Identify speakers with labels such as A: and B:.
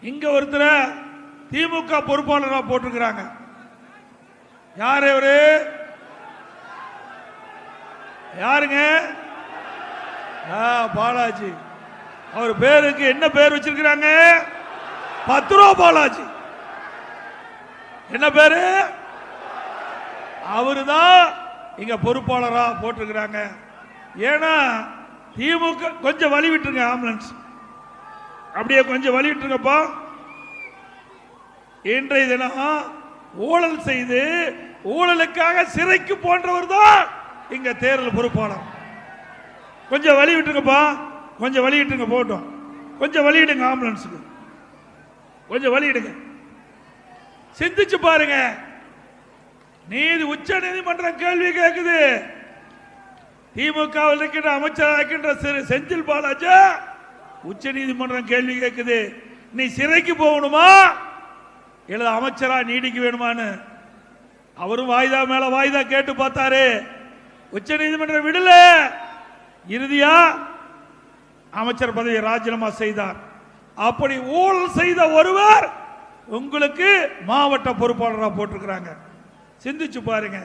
A: இங்க ஒருத்தர் திமுக பொறுப்பாளராக போட்டிருக்கிறாங்க. யார் அவரு? யாருங்க? பாலாஜி. அவர் பேருக்கு என்ன பேர் வச்சிருக்கிறாங்க? 10 ரூபா பாலாஜி. என்ன பேரு? அவருதான் இங்க பொறுப்பாளரா போட்டிருக்கிறாங்க. ஏன்னா திமுக கொஞ்சம் வழி விட்டுருங்க, ஆம்புலன்ஸ் அப்படியே கொஞ்சம் வழி விட்டுருங்கப்பா. இன்றைய தினம் ஊழல் செய்து ஊழலுக்காக சிறைக்கு போன்றவர் தான் இங்க தேர்தல் பொறுப்பாளர். கொஞ்சம் வழி விட்டுருங்கப்பா, கொஞ்சம் வழி விட்டுருங்க. போட்டோம், கொஞ்சம் வழியிடுங்க, ஆம்புலன்ஸுக்கு கொஞ்சம் வழியிடுங்க. சிந்திச்சு பாருங்க. நீதி உச்ச நீதிமன்றம் கேள்வி கேட்குது. திமுக இருக்கின்ற அமைச்சராக இருக்கின்ற செந்தில் பாலாஜி உச்ச நீதிமன்றம் கேள்வி கேட்குது, நீ சிறைக்கு போகணுமா இல்ல அமைச்சரா நீடிக்க வேணுமான்னு. அவரும் வாய்தா மேல வாய்தா கேட்டு பார்த்தாரு, உச்ச நீதிமன்றம் விடல. இறுதியா அமைச்சர் பதவியை ராஜினாமா செய்தார். அப்படி ஊழல் செய்த ஒருவர் உங்களுக்கு மாவட்ட பொறுப்பாளராக போட்டிருக்கிறாங்க. சிந்திச்சு பாருங்க.